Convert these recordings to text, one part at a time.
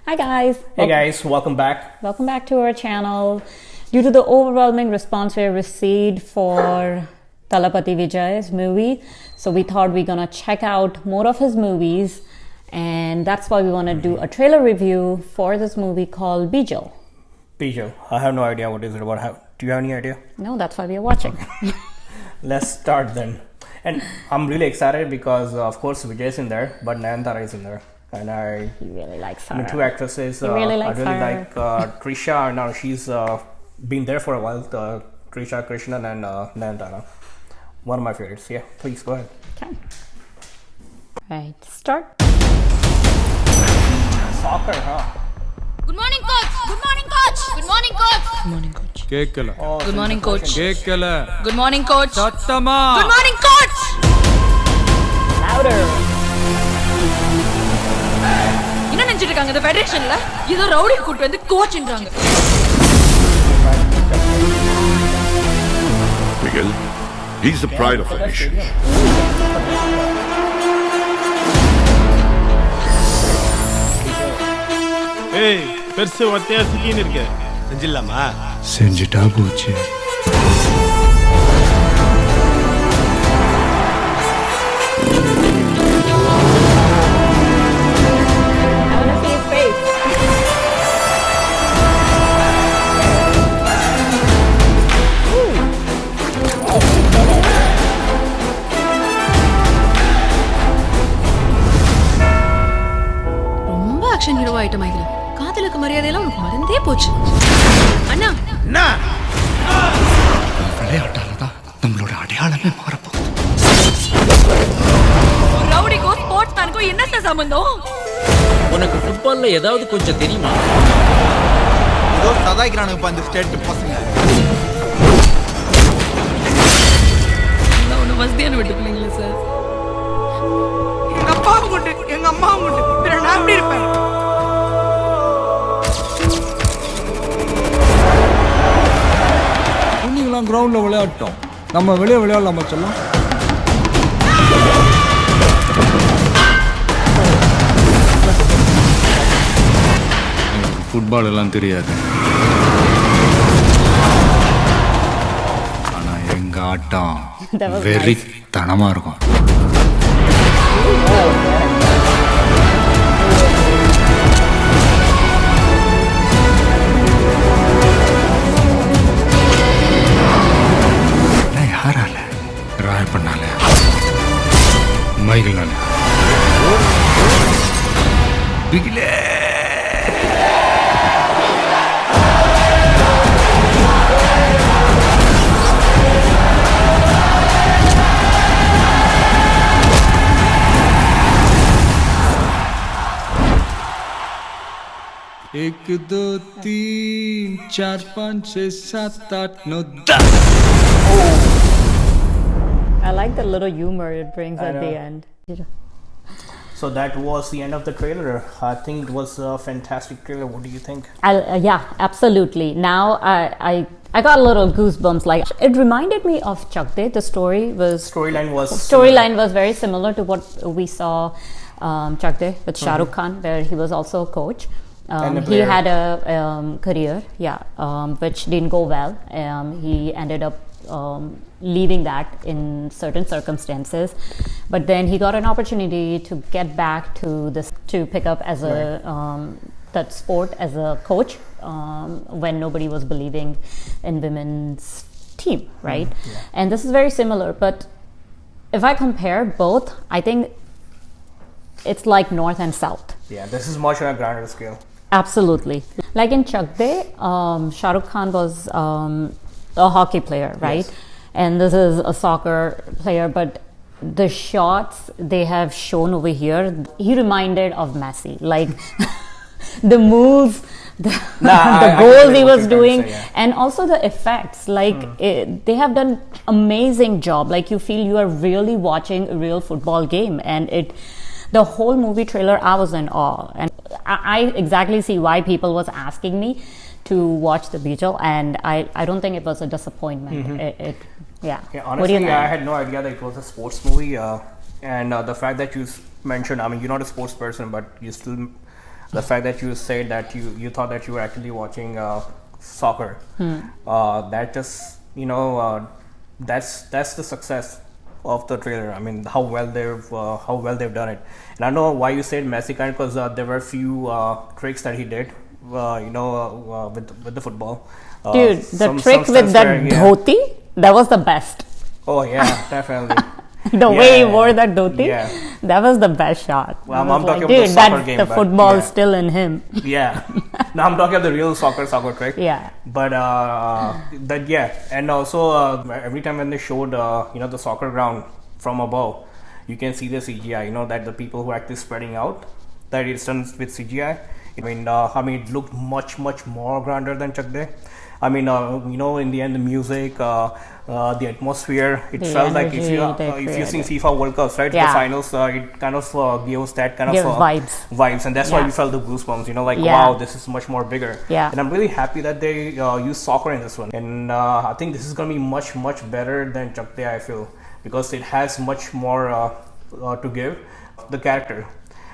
Hi guys. Hey guys, welcome back. Welcome back to our channel. Due to the overwhelming response we received for Thalapathy Vijay's movie, so we thought we're gonna check out more of his movies, and that's why we want to do a trailer review for this movie called Bigil. Bigil. I have no idea what is it about. Do you have any idea? No, that's why we are watching. Let's start then. And I'm really excited because of course Vijay is in there, but Natanthara is in there. And He really likes her. The two actresses. He really likes I really her. like Trisha. Now she's been there for a while. Trisha Krishnan and Natanthara. One of my favorites. Yeah, please go ahead. Okay. Right, start. Soccer, huh? Good morning, coach. Good morning, coach. Good morning, coach. Good morning, coach. கேக்கல Good morning, coach. கேக்கல Good morning, coach. சத்தமா Good morning, coach. Louder. என்ன நினைச்சிட்டு இருக்காங்க இந்த ஃபெடரேஷன்ல? ஏதோ rowdy கூட்டி வந்து கோச்ன்றாங்க. Bigil, he's the pride of the nation. ஏய் பெருசு ஒத்தையா சிக்கின்னு இருக்க செஞ்சிடலாமா செஞ்சுட்டா போச்சு I want to see his face. ரொம்ப ஆக்ஷன் ஹீரோ ஐட்டம் ஆயிடுல. காதலுக்கு மரியாதையெல்லாம் உனக்கு மறந்தே போச்சு. அண்ணா, என்ன விளையாட்டால தான் நம்மளோட அடையாளமே மாறப்போகுது. ரவுடிக்கோ ஸ்போர்ட்ஸ் மேனுக்கோ என்ன சார் சம்பந்தம்? உனக்கு ஃபுட்பால்ல ஏதாவது கொஞ்சம் தெரியுமா? ஏதோ சதாய்க்கிறானுங்க அந்த ஸ்டேட் பசங்க. நான் ஒன்று வசதியான விட்டு பிள்ளைங்களா சார்? எங்க அப்பாவும் உண்டு, எங்க அம்மாவும் உண்டு. பிற நான் எப்படி இருப்பேன்? நீங்களாம் கிரவுண்ட்ல விளையாட்டோம் நம்ம வெளியே விளையாடலாமா சொல்லலாம் எனக்கு ஃபுட்பால் எல்லாம் தெரியாது, ஆனா எங்க ஆட்டம் That was வெறித்தனமா இருக்கும். நான் யாரால ராயப்பண்ணால மைகிள்னால பிகிலே एक दो तीन चार पाँच छः सात आठ नौ 10 I like the little humor it brings I at the know. end. So that was the end of the trailer. I think it was a fantastic trailer. What do you think? Yeah, absolutely. Now I got a little goosebumps. Like, it reminded me of Chak De. The storyline was very similar to what we saw Chak De with Shah Rukh Khan, where he was also a coach. And a He player. had a career, which didn't go well. He ended up leaving that in certain circumstances, but then he got an opportunity to get back to this, to pick up as that sport as a coach when nobody was believing in women's team, right? And this is very similar, but if I compare both, I think it's like north and south. Yeah, this is much on a grander scale. Absolutely. Like in Chak De, Shah Rukh Khan was a hockey player, right? Yes. And this is a soccer player, but the shots they have shown over here, he reminded of Messi. Like the moves, the goals he was doing, and also the effects. Like they have done amazing job. Like you feel you are really watching a real football game, and the whole movie trailer, I was in awe, and I exactly see why people was asking me to watch the Bigil, and I don't think it was a disappointment. Yeah. Honestly, I had no idea that it was a sports movie, and the fact that you mentioned, I mean, you're not a sports person, but you still The fact that you said that you thought that you were actually watching soccer, that just that's the success of the trailer. I mean, how well they've done it. And I know why you said Messi kind, because there were a few tricks that he did, with the football. Dude, the trick with that dhoti, that was the best. Oh yeah, definitely. The way he wore that dhoti, that was the best shot. Well, I'm talking about the soccer game. The football is still in him. Yeah. No, I'm talking about the real soccer trick. Yeah. But and also every time when they showed the soccer ground from above, you can see the CGI. That the people who are actually spreading out, that it's done with CGI. It looked much more grander than Chak De. I mean, in the end, the music, the atmosphere, it felt like if you seen FIFA World Cups, right? The finals, it kind of gives that kind of vibes, and that's why we felt the goosebumps. Wow, this is much more bigger. Yeah. And I'm really happy that they use soccer in this one, and I think this is gonna be much better than Chak De, I feel, because it has much more to give the character.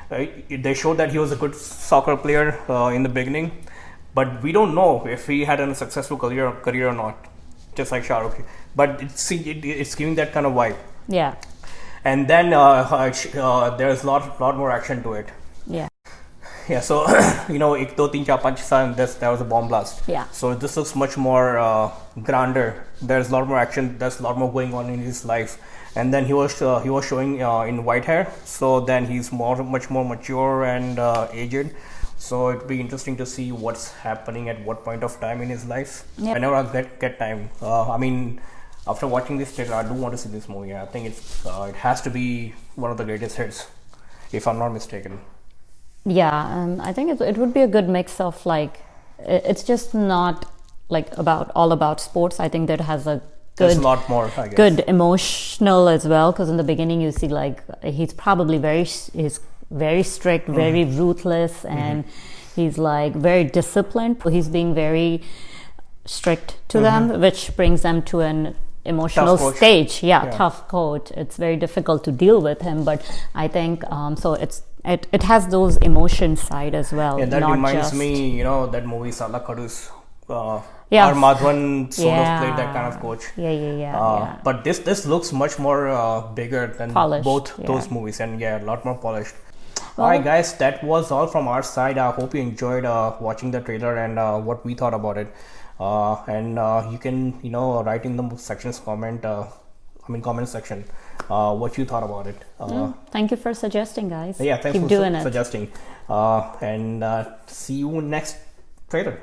They showed that he was a good soccer player in the beginning. But we don't know if he had a successful career or not, just like Shah Rukh. But it's giving that kind of vibe. Yeah. And then there's a lot more action to it. Yeah. Yeah. So 1, 2, 3, 4, 5, 6, there was a bomb blast. Yeah. So this looks much more grander. There's a lot more action. There's a lot more going on in his life. And then he was showing in white hair. So then he's much more mature and aged. So it'd be interesting to see what's happening at what point of time in his life. Yep. Whenever I get time. After watching this trailer, I do want to see this movie. I think it has to be one of the greatest hits, if I'm not mistaken. Yeah, I think it would be a good mix of it's just not all about sports. I think that has a there's a lot more, I guess. Good emotional as well, because in the beginning you see he's probably very strict, very ruthless, and he's very disciplined. He's being very strict to them, which brings them to an emotional stage. Tough coach. It's very difficult to deal with him, but I think so it has those emotion side as well. Yeah, that reminds me, that movie Sala Khadus. Our Madhwan sort of played that kind of coach. Yeah. But this looks much more bigger than polished, both those movies, and a lot more polished. Alright guys, that was all from our side. I hope you enjoyed watching the trailer and what we thought about it. And you can write in the comment section what you thought about it. Thank you for suggesting, guys. Yeah, thanks Keep for doing suggesting. And see you next trailer.